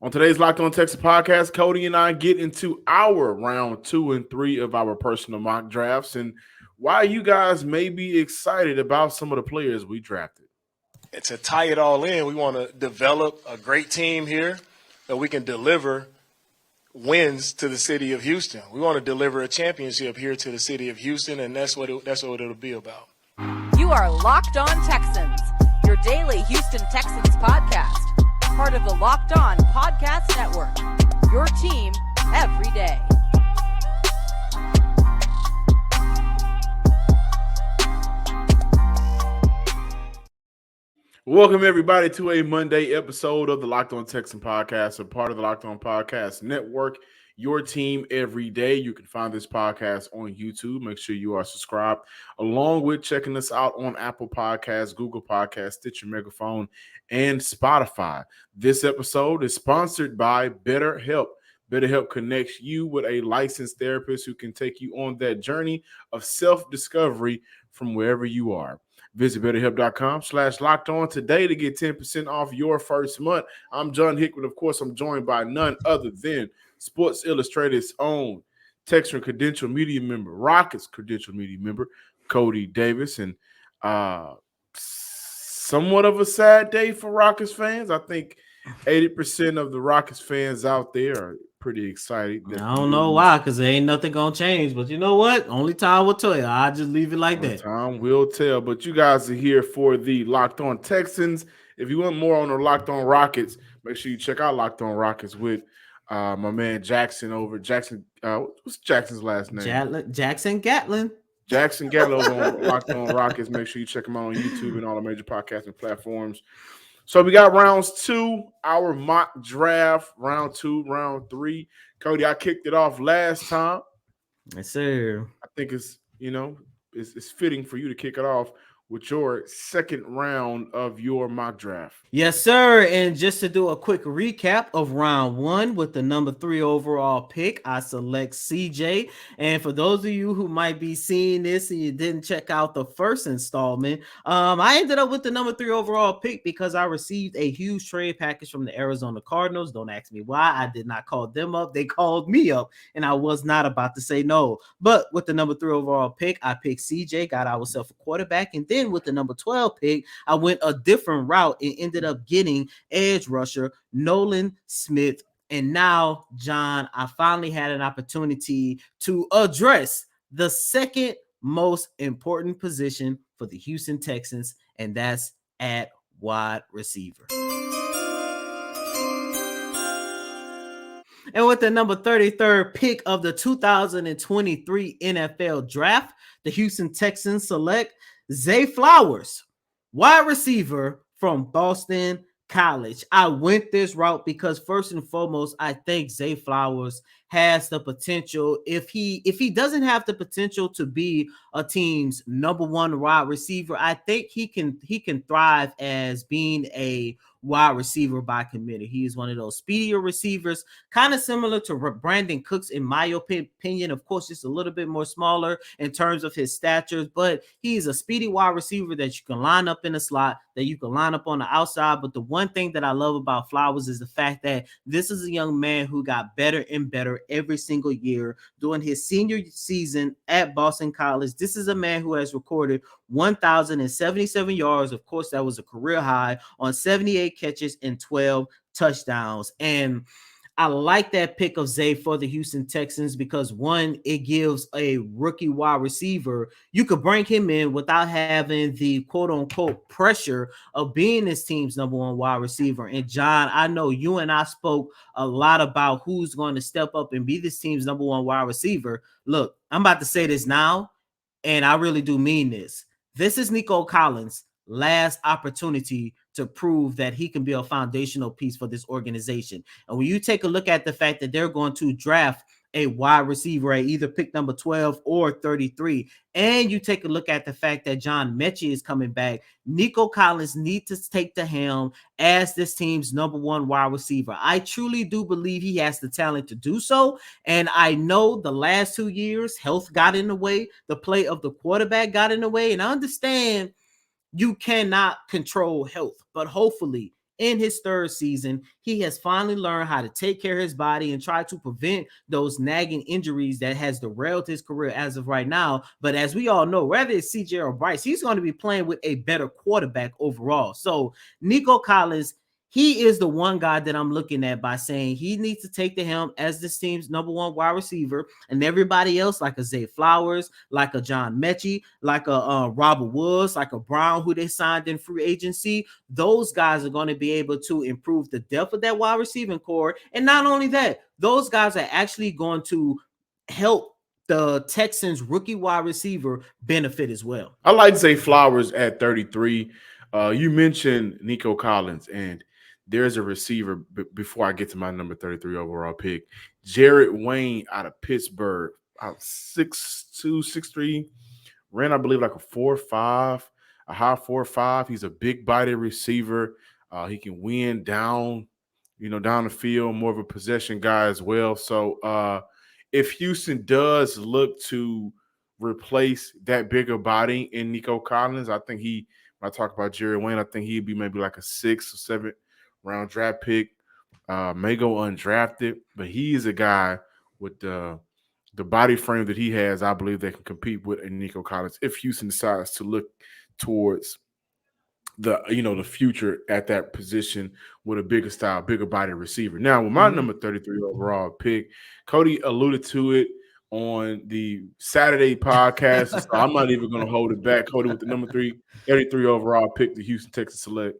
On today's Locked On Texas podcast, Cody and I get into our round 2 and 3 of our personal mock drafts and why you guys may be excited about some of the players we drafted. And to tie it all in, we want to develop a great team here that we can deliver wins to the city of Houston. We want to deliver a championship here to the city of Houston, and that's what it'll be about. You are Locked On Texans, your daily Houston Texans podcast. Part of the Locked On Podcast Network, your team every day. Welcome, everybody, to a Monday episode of the Locked On Texan podcast, a part of the Locked On Podcast Network, your team every day. You can find this podcast on YouTube. Make sure you are subscribed, along with checking us out on Apple Podcasts, Google Podcasts, Stitcher Megaphone, and Spotify. This episode is sponsored by BetterHelp. BetterHelp connects you with a licensed therapist who can take you on that journey of self-discovery from wherever you are. Visit BetterHelp.com/LockedOn today to get 10% off your first month. I'm John Hickman. Of course, I'm joined by none other than Sports Illustrated's own Texan Credential Media member, Rockets Credential Media member, Cody Davis. And somewhat of a sad day for Rockets fans. I think 80% of the Rockets fans out there are pretty excited. I don't know why, because there ain't nothing going to change. But you know what? Only time will tell you. I'll just leave it like that. Time will tell. But you guys are here for the Locked On Texans. If you want more on the Locked On Rockets, make sure you check out Locked On Rockets with my man Jackson over. Jackson, what's Jackson's last name? Jackson Gatlin. Jackson Gatlin over on Locked On Rockets. Make sure you check him out on YouTube and all the major podcasting platforms. So we got rounds 2, our mock draft, round 2, round 3. Cody, I kicked it off last time. Yes, sir. I think it's fitting for you to kick it off with your second round of your mock draft. Yes, sir. And just to do a quick recap of round 1 with the number 3 overall pick, I select CJ. And for those of you who might be seeing this and you didn't check out the first installment, I ended up with the number 3 overall pick because I received a huge trade package from the Arizona Cardinals. Don't ask me why. I did not call them up. They called me up, and I was not about to say no. But with the number 3 overall pick, I picked CJ, got ourselves a quarterback, and then with the number 12 pick, I went a different route and ended up getting edge rusher Nolan Smith. And now, John, I finally had an opportunity to address the second most important position for the Houston Texans, and that's at wide receiver. And with the number 33rd pick of the 2023 NFL Draft, the Houston Texans select Zay Flowers, wide receiver from Boston College. I went this route because first and foremost, I think Zay Flowers has the potential. If he doesn't have the potential to be a team's number 1 wide receiver, I think he can thrive as being a wide receiver by committee. He is one of those speedier receivers, kind of similar to Brandon Cooks in my opinion. Of course, just a little bit more smaller in terms of his stature, but he's a speedy wide receiver that you can line up in the slot, that you can line up on the outside. But the one thing that I love about Flowers is the fact that this is a young man who got better and better every single year during his senior season at Boston College. This is a man who has recorded 1,077 yards. Of course, that was a career high on 78 catches and 12 touchdowns. And I like that pick of Zay for the Houston Texans because, one, it gives a rookie wide receiver, you could bring him in without having the quote-unquote pressure of being this team's number 1 wide receiver. And, John, I know you and I spoke a lot about who's going to step up and be this team's number 1 wide receiver. Look, I'm about to say this now, and I really do mean this. This is Nico Collins' last opportunity to prove that he can be a foundational piece for this organization. And when you take a look at the fact that they're going to draft a wide receiver at either pick number 12 or 33, and you take a look at the fact that John Mechie is coming back, Nico Collins needs to take the helm as this team's number 1 wide receiver. I truly do believe he has the talent to do so. And I know the last 2 years, health got in the way. The play of the quarterback got in the way. And I understand you cannot control health, but hopefully in his third season, he has finally learned how to take care of his body and try to prevent those nagging injuries that has derailed his career as of right now. But as we all know, whether it's CJ or Bryce, he's going to be playing with a better quarterback overall. So Nico Collins, he is the one guy that I'm looking at by saying he needs to take the helm as this team's number one wide receiver, and everybody else, like a Zay Flowers, like a John Mechie, like a Robert Woods, like a Brown, who they signed in free agency. Those guys are going to be able to improve the depth of that wide receiving core. And not only that, those guys are actually going to help the Texans rookie wide receiver benefit as well. I like Zay Flowers at 33. You mentioned Nico Collins, and there's a receiver before I get to my number 33 overall pick, Jared Wayne out of Pittsburgh, out 6'2", 6'3", ran, I believe, like a 4.5, a high 4.5. He's a big body receiver. He can win down, down the field, more of a possession guy as well. So if Houston does look to replace that bigger body in Nico Collins, I think when I talk about Jerry Wayne, I think he'd be maybe like a 6th or 7th round draft pick, may go undrafted, but he is a guy with the body frame that he has. I believe they can compete with Nico Collins if Houston decides to look towards the future at that position with a bigger style, bigger body receiver. Now, with my number 33 overall pick, Cody alluded to it on the Saturday podcast, so I'm not even going to hold it back. Cody with the number 33 overall pick, the Houston Texans select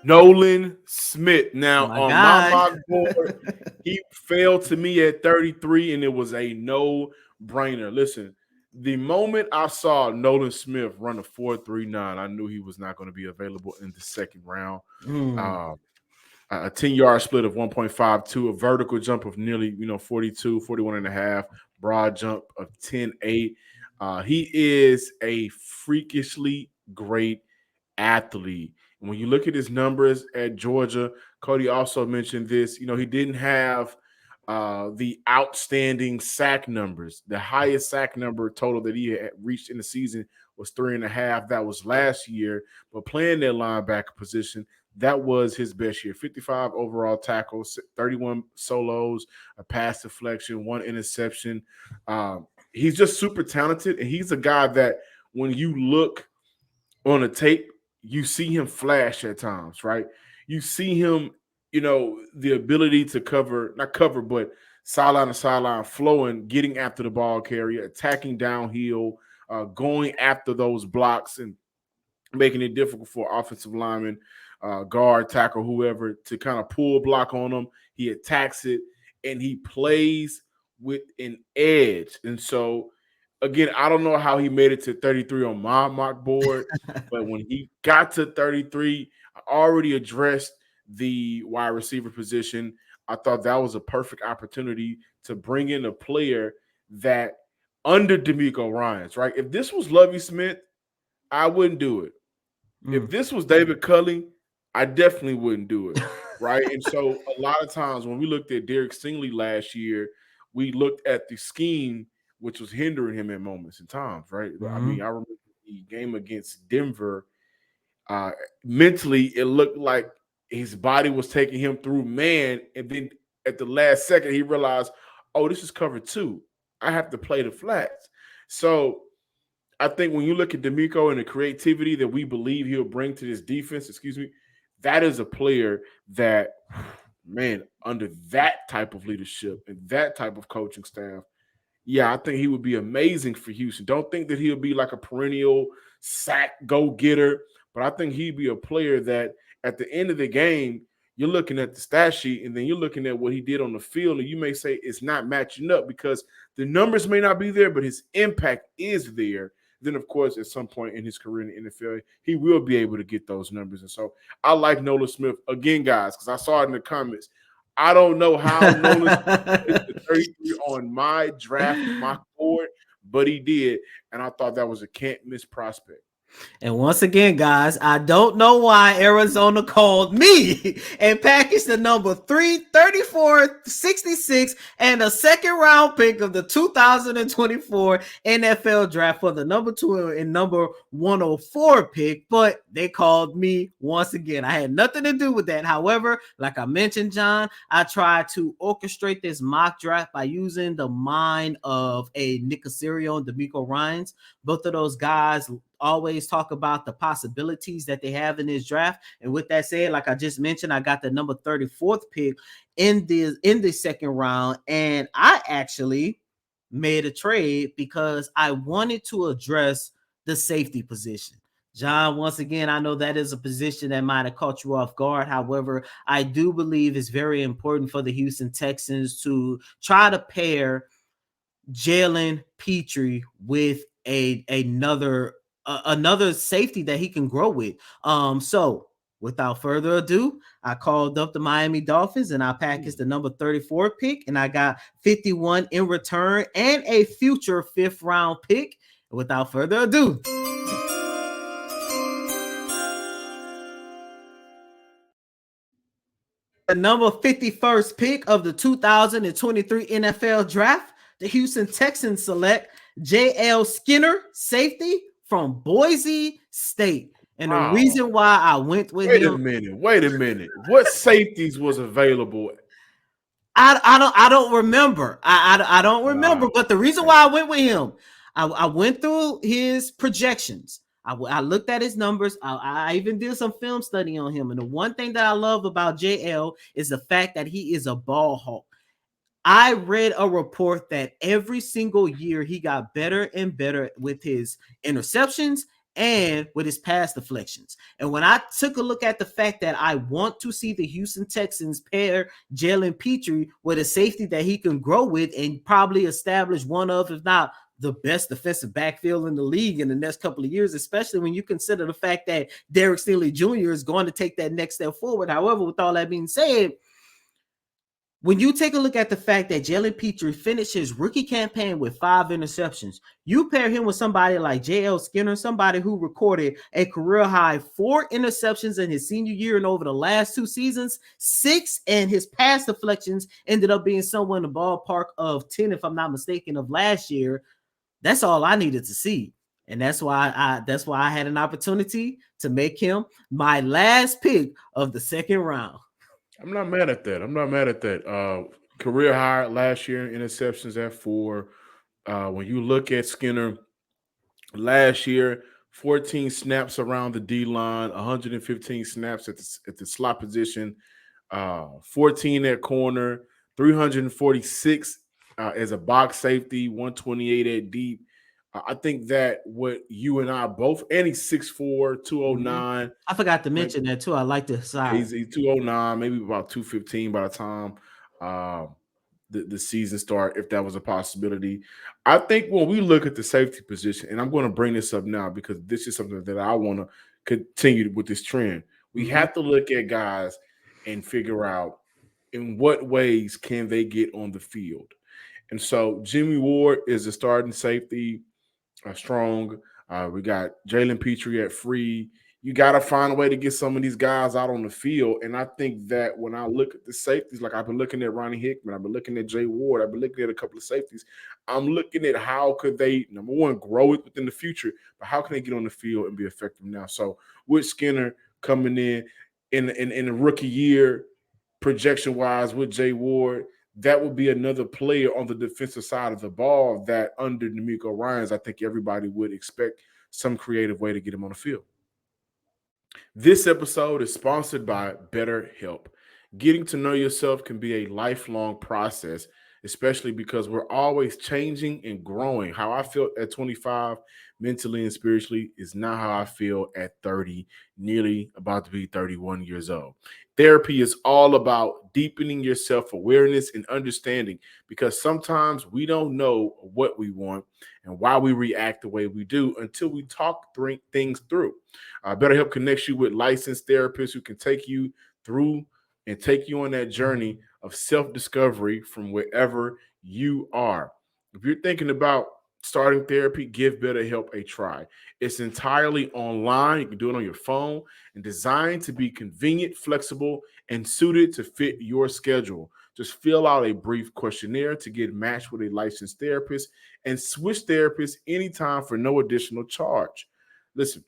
Nolan Smith. Now, on my mock board, he fell to me at 33, and it was a no-brainer. Listen, the moment I saw Nolan Smith run a 4.39, I knew he was not going to be available in the second round. A 10-yard split of 1.52, a vertical jump of nearly 42, 41 and a half, broad jump of 10.8. He is a freakishly great athlete. And when you look at his numbers at Georgia, Cody also mentioned this, he didn't have the outstanding sack numbers. The highest sack number total that he had reached in the season was 3.5. That was last year. But playing that linebacker position, that was his best year. 55 overall tackles, 31 solos, a pass deflection, 1 interception. He's just super talented, and he's a guy that when you look on the tape, you see him flash at times, right? You see him, the ability to not cover, but sideline to sideline, flowing, getting after the ball carrier, attacking downhill, going after those blocks and making it difficult for offensive linemen, guard, tackle, whoever, to kind of pull block on him. He attacks it, and he plays with an edge. And so, again, I don't know how he made it to 33 on my mock board, but when he got to 33, I already addressed the wide receiver position. I thought that was a perfect opportunity to bring in a player that under DeMeco Ryans, right? If this was Lovie Smith, I wouldn't do it. If this was David Culley, I definitely wouldn't do it, right? And so a lot of times when we looked at Derek Stingley last year, we looked at the scheme, which was hindering him at moments and times, right? I mean, I remember the game against Denver. Mentally, it looked like his body was taking him through man, and then at the last second, he realized, oh, this is cover 2. I have to play the flats. So I think when you look at DeMeco and the creativity that we believe he'll bring to this defense, that is a player that, man, under that type of leadership and that type of coaching staff, yeah, I think he would be amazing for Houston. Don't think that he'll be like a perennial sack go-getter, but I think he'd be a player that at the end of the game, you're looking at the stat sheet and then you're looking at what he did on the field, and you may say it's not matching up because the numbers may not be there, but his impact is there. Then, of course, at some point in his career in the NFL, he will be able to get those numbers. And so I like Nolan Smith. Again, guys, because I saw it in the comments, I don't know how Nolan Smith is the 33 on my draft, my board, but he did. And I thought that was a can't-miss prospect. And once again, guys, I don't know why Arizona called me and packaged the number 33466 and a second round pick of the 2024 NFL draft for the number 2 and number 104 pick, but they called me once again. I had nothing to do with that. However, like I mentioned, John, I tried to orchestrate this mock draft by using the mind of a Nick Caserio and D'Amico Ryans. Both of those guys always talk about the possibilities that they have in this draft. And with that said, like I just mentioned, I got the number 34th pick in the second round. And I actually made a trade because I wanted to address the safety position. John, once again, I know that is a position that might have caught you off guard. However, I do believe it's very important for the Houston Texans to try to pair Jalen Petrie with another safety that he can grow with. So without further ado, I called up the Miami Dolphins and I packaged the number 34 pick, and I got 51 in return and a future 5th round pick. Without further ado, the number 51st pick of the 2023 NFL draft, the Houston Texans select J.L. Skinner, safety from Boise State. And the reason why I went with him. Wait a minute. What safeties was available? I don't remember. I don't remember. But the reason why I went with him, I went through his projections. I looked at his numbers. I even did some film study on him. And the one thing that I love about JL is the fact that he is a ball hawk. I read a report that every single year he got better and better with his interceptions and with his pass deflections. And when I took a look at the fact that I want to see the Houston Texans pair Jalen Petrie with a safety that he can grow with and probably establish one of, if not the best defensive backfield in the league in the next couple of years, especially when you consider the fact that Derek Stingley Jr. is going to take that next step forward. However, with all that being said, when you take a look at the fact that Jalen Petrie finished his rookie campaign with 5 interceptions, you pair him with somebody like J.L. Skinner, somebody who recorded a career-high 4 interceptions in his senior year, and over the last 2 seasons, 6, and his pass deflections ended up being somewhere in the ballpark of 10, if I'm not mistaken, of last year. That's all I needed to see. And that's why I had an opportunity to make him my last pick of the second round. I'm not mad at that. Career high last year in interceptions at 4. When you look at Skinner last year, 14 snaps around the D line, 115 snaps at the slot position, 14 at corner, 346 as a box safety, 128 at deep. I think that what you and I both, and he's 6'4", 209. I forgot to mention that too. I like the size. He's 209, maybe about 215 by the time the season start, if that was a possibility. I think when we look at the safety position, and I'm going to bring this up now because this is something that I want to continue with this trend. We have to look at guys and figure out in what ways can they get on the field. And so Jimmy Ward is a starting safety, strong. We got Jalen Petrie at free. You got to find a way to get some of these guys out on the field. And I think that when I look at the safeties, like I've been looking at Ronnie Hickman, I've been looking at Jay Ward, I've been looking at a couple of safeties. I'm looking at how could they, number one, grow it within the future, but how can they get on the field and be effective now? So with Skinner coming in the rookie year, projection-wise with Jay Ward, that would be another player on the defensive side of the ball that under D'Amico Ryans, I think everybody would expect some creative way to get him on the field. This episode is sponsored by BetterHelp. Getting to know yourself can be a lifelong process, especially because we're always changing and growing. How I felt at 25, mentally and spiritually, is not how I feel at 30, nearly about to be 31 years old. Therapy is all about deepening your self-awareness and understanding, because sometimes we don't know what we want and why we react the way we do until we talk things through. BetterHelp connects you with licensed therapists who can take you through and take you on that journey of self-discovery from wherever you are. If you're thinking about starting therapy, give BetterHelp a try. It's entirely online. You can do it on your phone and designed to be convenient, flexible, and suited to fit your schedule. Just fill out a brief questionnaire to get matched with a licensed therapist and switch therapists anytime for no additional charge. Listen,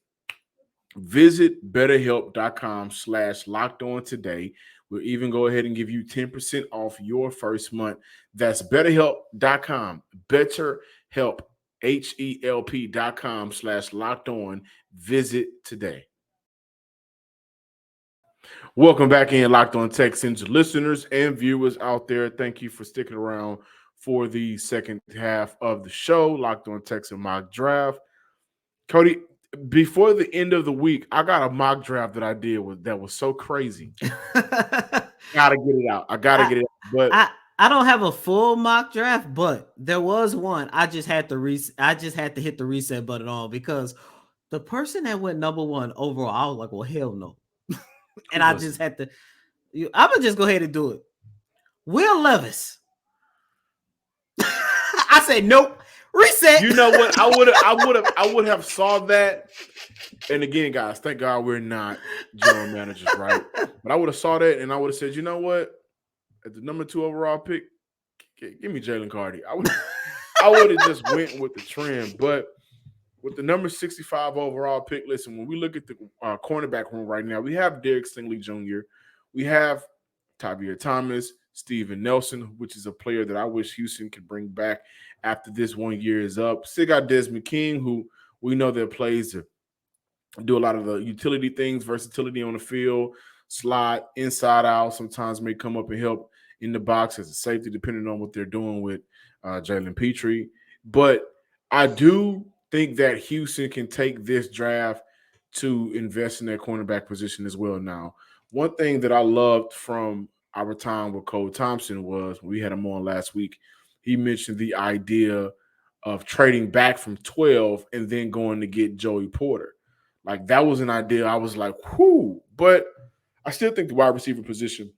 visit betterhelp.com/locked on today. We'll even go ahead and give you 10% off your first month. That's betterhelp.com. BetterHelp, HELP.com/locked on. Visit today. Welcome back in, Locked On Texans listeners and viewers out there. Thank you for sticking around for the second half of the show, Locked On Texan Mock Draft. Cody, before the end of the week, I got a mock draft that I did that was so crazy. Gotta get it out. I gotta get it out. But I don't have a full mock draft, but there was one. I just had to hit the reset button on because the person that went number one overall, I was like, well, hell no. And I just had to. I'm gonna just go ahead and do it. Will Levis. I said nope. Reset. You know what? I would have saw that. And again, guys, thank God we're not general managers, right? But I would have saw that and I would have said, you know what? At the number 2 overall pick, give me Jalen Cardi. I would have just went with the trend. But with the number 65 overall pick, listen, when we look at the cornerback room right now, we have Derek Stingley Jr., we have Tavierre Thomas, Steven Nelson, which is a player that I wish Houston could bring back after this 1 year is up. Still got Desmond King, who we know that plays to do a lot of the utility things, versatility on the field, slide inside out, sometimes may come up and help in the box as a safety, depending on what they're doing with Jalen Petrie. But I do think that Houston can take this draft to invest in their cornerback position as well. Now, one thing that I loved from our time with Cole Thompson was, we had him on last week, he mentioned the idea of trading back from 12 and then going to get Joey Porter. Like, that was an idea I was like, whoo. But I still think the wide receiver position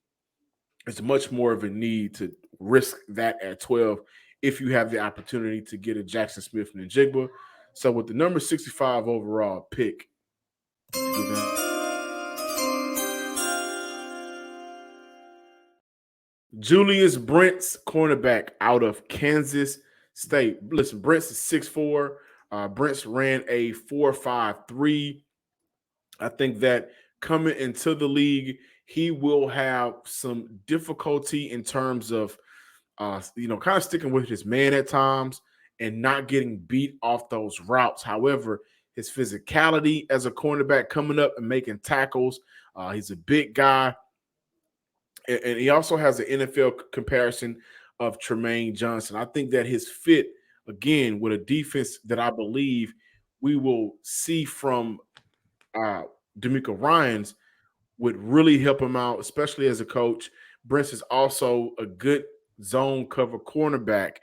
is much more of a need to risk that at 12 if you have the opportunity to get a Jackson Smith and Njigba. So with the number 65 overall pick, Julius Brents, cornerback out of Kansas State. Listen, Brents is 6'4". Brents ran a 4.53. I think that coming into the league, he will have some difficulty in terms of, kind of sticking with his man at times and not getting beat off those routes. However, his physicality as a cornerback coming up and making tackles, he's a big guy. And he also has an NFL comparison of Tremaine Johnson. I think that his fit, again, with a defense that I believe we will see from D'Amico Ryans, would really help him out, especially as a coach. Brents is also a good zone cover cornerback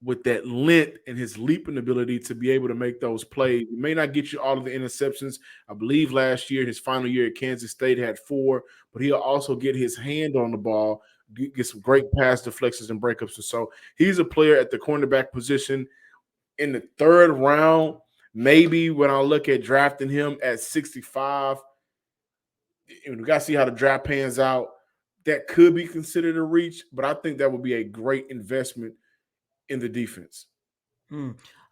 with that length and his leaping ability to be able to make those plays. He may not get you all of the interceptions. I believe last year, his final year at Kansas State, had 4, but he'll also get his hand on the ball, get some great pass deflections and breakups. And so he's a player at the cornerback position in the 3rd round. Maybe when I look at drafting him at 65, we got to see how the draft pans out. That could be considered a reach, but I think that would be a great investment in the defense.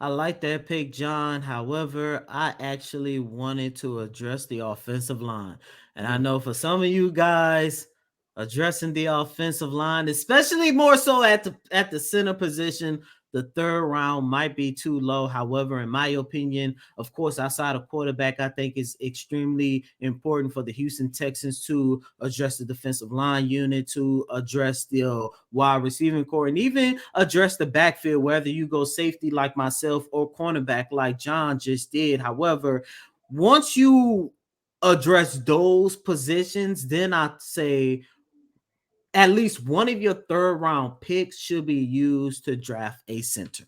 I like that pick, John. However, I actually wanted to address the offensive line. And I know for some of you guys, addressing the offensive line, especially more so at the center position, the 3rd round might be too low. However, in my opinion, of course, outside of quarterback, I think it's extremely important for the Houston Texans to address the defensive line unit, to address the wide receiving core, and even address the backfield, whether you go safety like myself or cornerback like John just did. However, once you address those positions, then I'd say at least one of your 3rd round picks should be used to draft a center.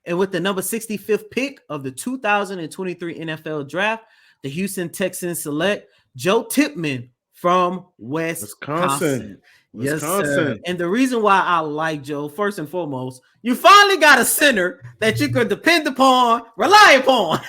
And with the number 65th pick of the 2023 NFL Draft, the Houston Texans select Joe Tippmann from Wisconsin. Yes, sir. Wisconsin. And the reason why I like Joe, first and foremost, you finally got a center that you could depend upon, rely upon.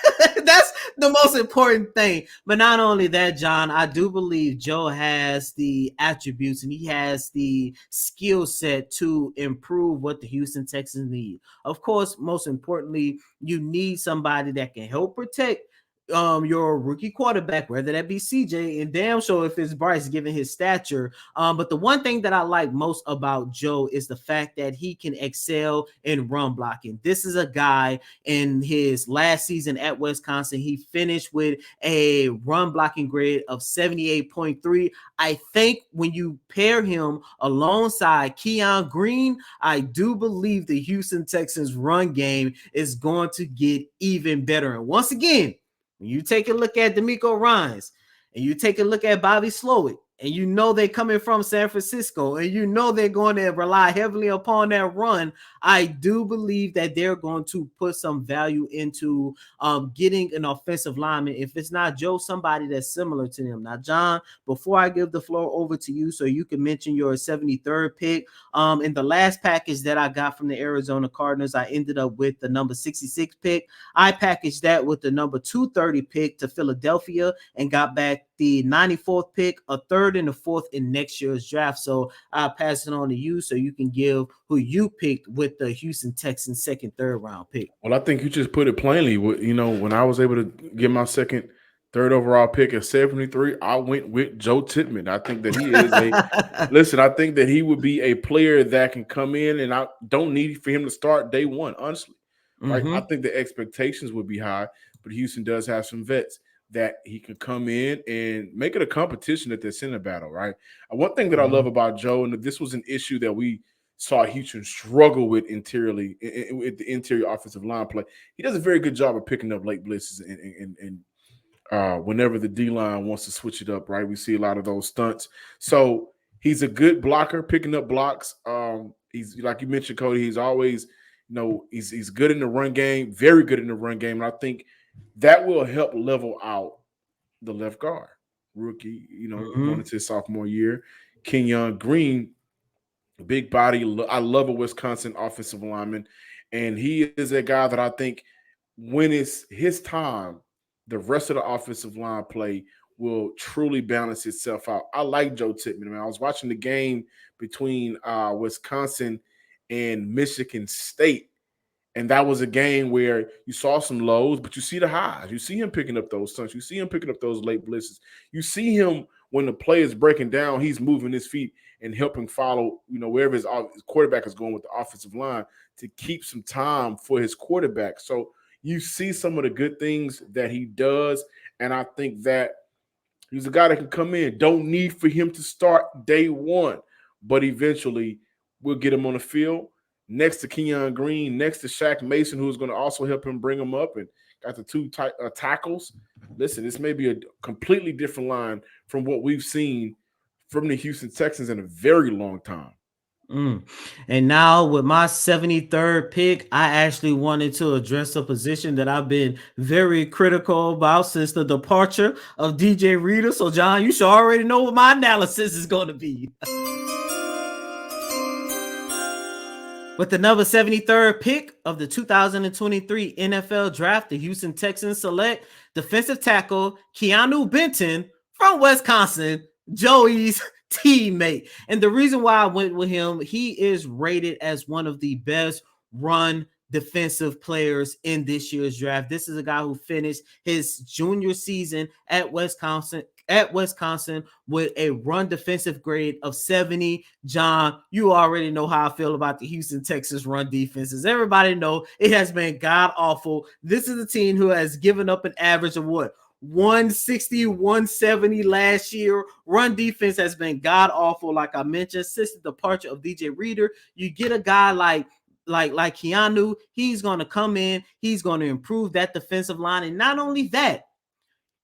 That's the most important thing. But not only that, John, I do believe Joe has the attributes and he has the skill set to improve what the Houston Texans need. Of course, most importantly, you need somebody that can help protect your rookie quarterback, whether that be CJ, and damn sure if it's Bryce, given his stature. But the one thing that I like most about Joe is the fact that he can excel in run blocking. This is a guy in his last season at Wisconsin. He finished with a run blocking grade of 78.3. I think when you pair him alongside Keon Green, I do believe the Houston Texans run game is going to get even better. And once again, when you take a look at D'Amico Ryans and you take a look at Bobby Slowick, and you know they're coming from San Francisco, and you know they're going to rely heavily upon that run, I do believe that they're going to put some value into getting an offensive lineman. If it's not Joe, somebody that's similar to them. Now, John, before I give the floor over to you so you can mention your 73rd pick, in the last package that I got from the Arizona Cardinals, I ended up with the number 66 pick. I packaged that with the number 230 pick to Philadelphia and got back the 94th pick, a third and a fourth in next year's draft. So I'll pass it on to you so you can give who you picked with the Houston Texans second, third round pick. Well, I think you just put it plainly. You know, when I was able to get my second, third overall pick at 73, I went with Joe Tippmann. I think that he is a listen. I think that he would be a player that can come in, and I don't need for him to start day one. Honestly, right? I think the expectations would be high, but Houston does have some vets that he can come in and make it a competition at the center battle, right? One thing that I love about Joe, and this was an issue that we saw Houston struggle with interiorly with the interior offensive line play. He does a very good job of picking up late blitzes and whenever the D-line wants to switch it up, right? We see a lot of those stunts. So he's a good blocker, picking up blocks. He's like you mentioned, Cody, he's always, you know, he's good in the run game, very good in the run game. And I think that will help level out the left guard rookie, you know, going into his sophomore year. Kenyon Green, big body. I love a Wisconsin offensive lineman. And he is a guy that I think when it's his time, the rest of the offensive line play will truly balance itself out. I like Joe Tippmann. Man, I was watching the game between Wisconsin and Michigan State, and that was a game where you saw some lows, but you see the highs. You see him picking up those stunts. You see him picking up those late blitzes. You see him when the play is breaking down, he's moving his feet and helping follow, you know, wherever his quarterback is going with the offensive line to keep some time for his quarterback. So you see some of the good things that he does, and I think that he's a guy that can come in. Don't need for him to start day one, but eventually we'll get him on the field next to Kenyon Green, next to Shaq Mason, who's going to also help him bring him up, and got the two tackles. Listen, this may be a completely different line from what we've seen from the Houston Texans in a very long time. And now with my 73rd pick, I actually wanted to address a position that I've been very critical about since the departure of DJ Reader. So, John, you should already know what my analysis is going to be. With the number 73rd pick of the 2023 NFL Draft, the Houston Texans select defensive tackle Keanu Benton from Wisconsin, Joey's teammate. And the reason why I went with him, he is rated as one of the best run defensive players in this year's draft. This is a guy who finished his junior season at Wisconsin with a run defensive grade of 70. John, you already know how I feel about the Houston Texans run defenses. Everybody know it has been god awful. This is a team who has given up an average of what? 160, 170 last year. Run defense has been god awful. Like I mentioned, since the departure of DJ Reader, you get a guy like Keanu. He's going to come in. He's going to improve that defensive line. And not only that,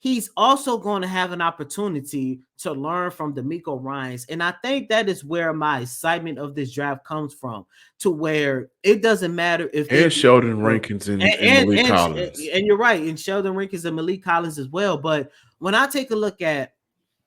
he's also going to have an opportunity to learn from D'Amico Ryans. And I think that is where my excitement of this draft comes from, to where it doesn't matter if and Sheldon Rankins and Malik Collins. And you're right, and Sheldon Rankins and Malik Collins as well. But when I take a look at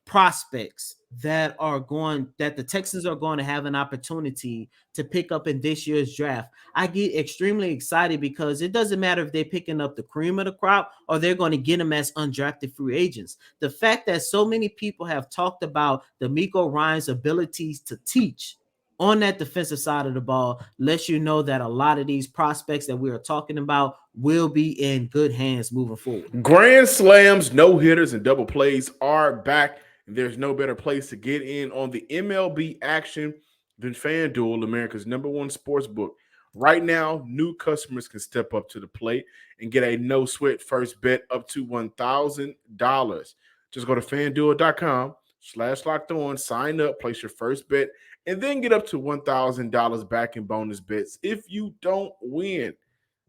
prospects that the Texans are going to have an opportunity to pick up in this year's draft. I get extremely excited because it doesn't matter if they're picking up the cream of the crop or they're going to get them as undrafted free agents. The fact that so many people have talked about D'Amico Ryan's abilities to teach on that defensive side of the ball lets you know that a lot of these prospects that we are talking about will be in good hands moving forward. Grand slams, no hitters, and double plays are back, and there's no better place to get in on the MLB action than FanDuel, America's #1 sports book. Right now, new customers can step up to the plate and get a no sweat first bet up to $1,000. Just go to FanDuel.com/locked-on, sign up, place your first bet, and then get up to $1,000 back in bonus bets if you don't win.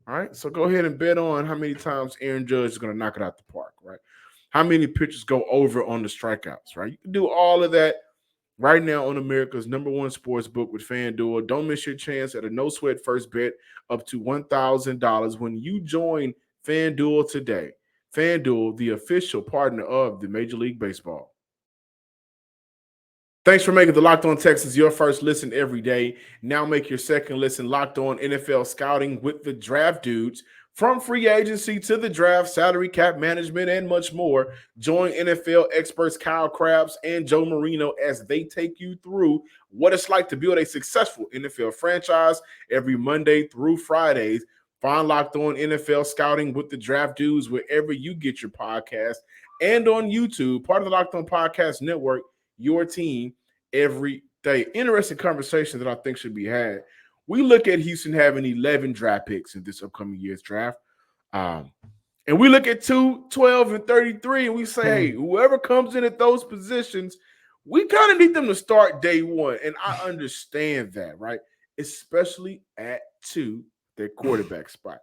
All right, so go ahead and bet on how many times Aaron Judge is going to knock it out the park, right? How many pitchers go over on the strikeouts, right? You can do all of that right now on America's #1 sports book with FanDuel. Don't miss your chance at a no sweat first bet up to $1,000 when you join FanDuel today. FanDuel, the official partner of the Major League Baseball. Thanks for making the Locked On Texans your first listen every day. Now make your second listen Locked On NFL Scouting with the Draft Dudes. From free agency to the draft, salary cap management, and much more. Join NFL experts Kyle Krabs and Joe Marino as they take you through what it's like to build a successful NFL franchise every Monday through Fridays. Find Locked On NFL Scouting with the Draft Dudes wherever you get your podcast and on YouTube, part of the Locked On Podcast Network. Your team every day. Interesting conversation that I think should be had. We look at Houston having 11 draft picks in this upcoming year's draft. And we look at 2, 12, and 33, and we say, hey, whoever comes in at those positions, we kind of need them to start day one. And I understand that, right? Especially at 2, their quarterback spot.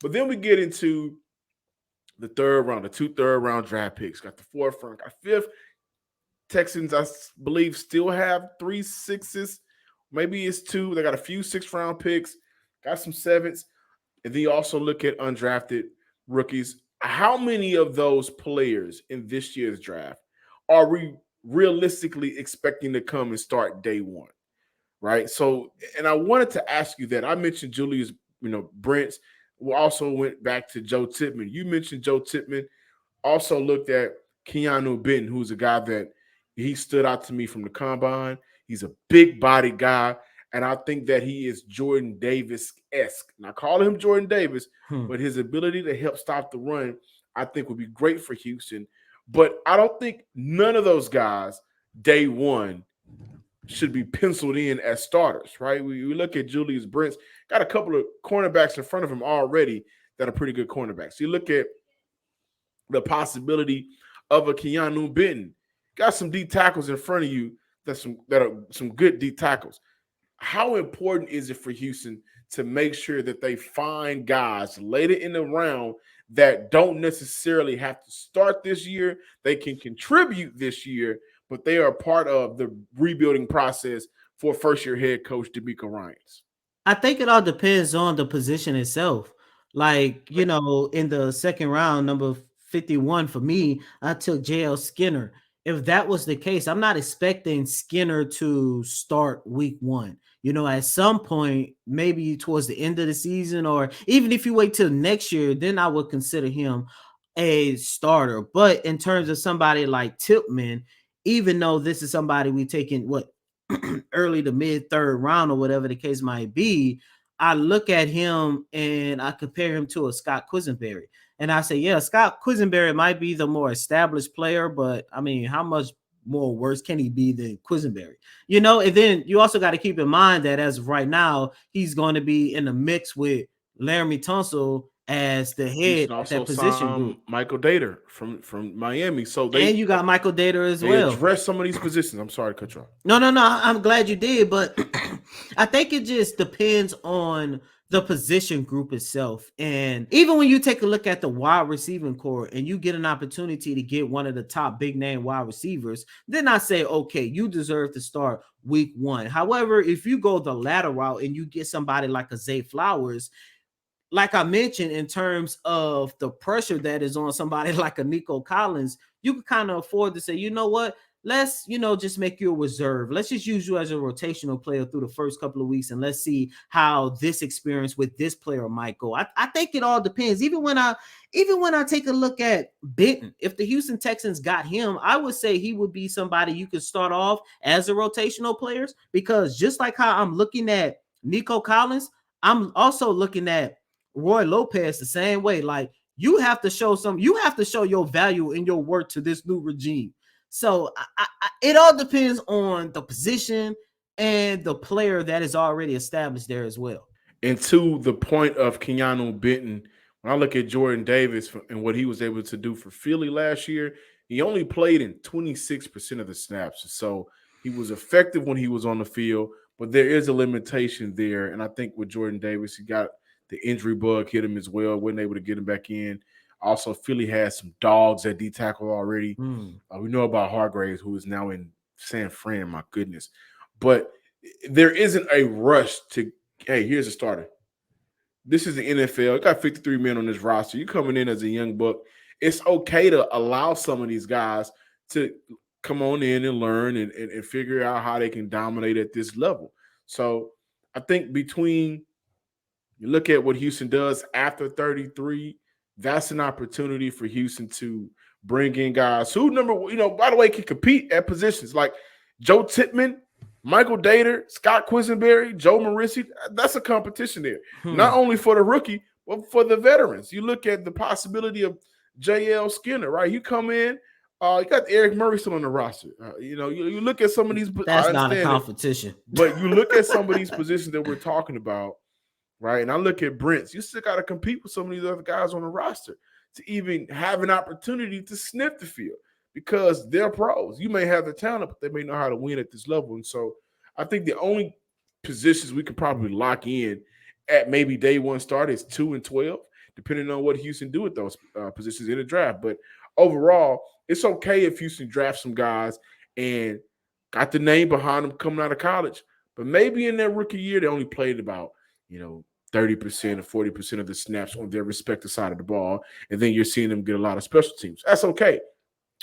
But then we get into the third round, the 2 third-round draft picks. Got the 4th round, got 5th. Texans, I believe, still have 3 6s. Maybe it's 2. They got a few 6th-round picks, got some 7s. And then you also look at undrafted rookies. How many of those players in this year's draft are we realistically expecting to come and start day one, right? So, and I wanted to ask you that. I mentioned Julius, Brents. We also went back to Joe Tippmann. You mentioned Joe Tippmann. Also looked at Keanu Benton, who's a guy that he stood out to me from the combine. He's a big body guy, and I think that he is Jordan Davis-esque. And I call him Jordan Davis, but his ability to help stop the run, I think, would be great for Houston. But I don't think none of those guys, day one, should be penciled in as starters, right? We look at Julius Brents, got a couple of cornerbacks in front of him already that are pretty good cornerbacks. You look at the possibility of a Keanu Benton. Got some D tackles in front of you that are some good D tackles. How important is it for Houston to make sure that they find guys later in the round that don't necessarily have to start this year? They can contribute this year, but they are part of the rebuilding process for first-year head coach D'Amico Ryan. I think it all depends on the position itself. Like, in the second round, number 51 for me, I took JL Skinner. If that was the case, I'm not expecting Skinner to start week 1. At some point, maybe towards the end of the season, or even if you wait till next year, then I would consider him a starter. But in terms of somebody like Tippmann, even though this is somebody we taking early to mid 3rd round or whatever the case might be, I look at him and I compare him to a Scott Quisenberry. And I say, yeah, Scott Quisenberry might be the more established player, but I mean, how much more worse can he be than Quisenberry? And then you also got to keep in mind that as of right now, he's going to be in the mix with Laramie Tunsil as the head of that position group. Michael Dater from Miami. And you got Michael Dater as well. Address some of these positions. I'm sorry to cut you off. No. I'm glad you did, but I think it just depends on the position group itself. And even when you take a look at the wide receiving core and you get an opportunity to get one of the top big name wide receivers, then I say, okay, you deserve to start week 1. However, if you go the latter route and you get somebody like a Zay Flowers, like I mentioned, in terms of the pressure that is on somebody like a Nico Collins, you can kind of afford to say, you know what? let's, just make you a reserve. Let's just use you as a rotational player through the first couple of weeks, and let's see how this experience with this player might go. I think it all depends. Even when I take a look at Benton, if the Houston Texans got him, I would say he would be somebody you could start off as a rotational player, because just like how I'm looking at Nico Collins, I'm also looking at Roy Lopez the same way. Like, you have to show your value and your worth to this new regime. So it all depends on the position and the player that is already established there as well. And to the point of Keanu Benton, when I look at Jordan Davis and what he was able to do for Philly last year, he only played in 26% of the snaps. So he was effective when he was on the field, but there is a limitation there. And I think with Jordan Davis, he got the injury bug hit him as well, wasn't able to get him back in. Also, Philly has some dogs at D tackle already. We know about Hargraves, who is now in San Fran, my goodness. But there isn't a rush to, hey, here's a starter. This is the NFL. You got 53 men on this roster. You're coming in as a young buck. It's okay to allow some of these guys to come on in and learn and figure out how they can dominate at this level. So I think between you look at what Houston does after 33, that's an opportunity for Houston to bring in guys who, by the way, can compete at positions like Joe Tippmann, Michael Dater, Scott Quisenberry, Joe Maurici. That's a competition there, not only for the rookie, but for the veterans. You look at the possibility of J.L. Skinner, right? You come in, you got Eric Murray still on the roster. You look at some of these. That's not a competition. But you look at some of these positions that we're talking about, right? And I look at Brents. You still got to compete with some of these other guys on the roster to even have an opportunity to sniff the field, because they're pros. You may have the talent, but they may know how to win at this level. And so I think the only positions we could probably lock in at maybe day one start is 2 and 12, depending on what Houston do with those positions in the draft. But overall, it's okay if Houston drafts some guys and got the name behind them coming out of college, but maybe in their rookie year, they only played about, 30% or 40% of the snaps on their respective side of the ball. And then you're seeing them get a lot of special teams. That's okay.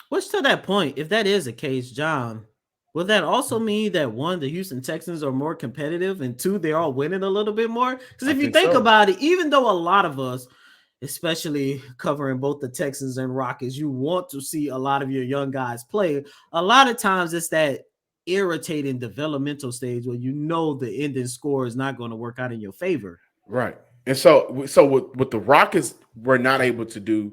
Which, to that point, if that is the case, John, will that also mean that, one, the Houston Texans are more competitive, and two, they're all winning a little bit more? Because if you think about it, even though a lot of us, especially covering both the Texans and Rockets, you want to see a lot of your young guys play, a lot of times it's that irritating developmental stage where the ending score is not going to work out in your favor. Right. And so what the Rockets were not able to do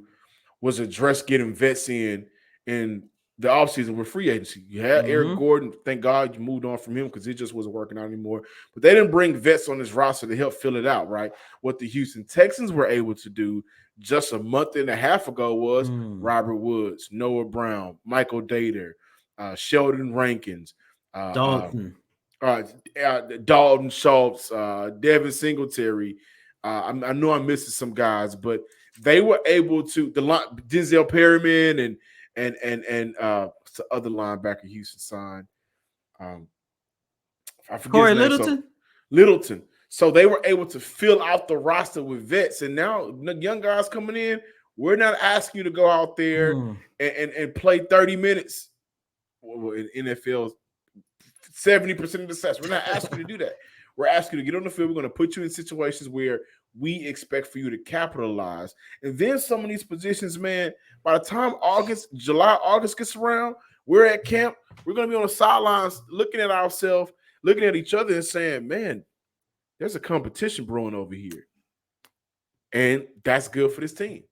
was address getting vets in the offseason with free agency. You had Eric Gordon. Thank God you moved on from him because it just wasn't working out anymore. But they didn't bring vets on this roster to help fill it out, right? What the Houston Texans were able to do just a month and a half ago was Robert Woods, Noah Brown, Michael Dater, Sheldon Rankins, Dalton Schultz, Devin Singletary. I know I'm missing some guys, but they were able to Denzel Perryman and what's the other linebacker Houston signed? I forget Corey his name. Littleton. Littleton. So they were able to fill out the roster with vets, and now the young guys coming in. We're not asking you to go out there and play 30 minutes. In NFL, 70% of the sets. We're not asking you to do that. We're asking you to get on the field. We're going to put you in situations where we expect for you to capitalize. And then some of these positions, man, by the time August gets around, we're at camp. We're going to be on the sidelines looking at ourselves, looking at each other and saying, man, there's a competition brewing over here. And that's good for this team.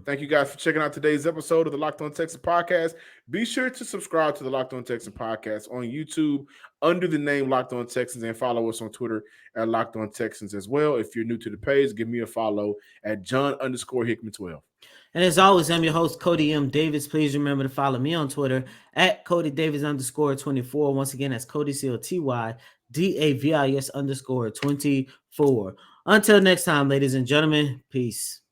Thank you guys for checking out today's episode of the Locked On Texans podcast. Be sure to subscribe to the Locked On Texans podcast on YouTube under the name Locked On Texans, and follow us on Twitter at Locked On Texans as well. If you're new to the page, give me a follow at John_Hickman12. And as always, I'm your host, Cody M. Davis. Please remember to follow me on Twitter at CodyDavis_24. Once again, that's Cody COTY DAVIS_24. Until next time, ladies and gentlemen, peace.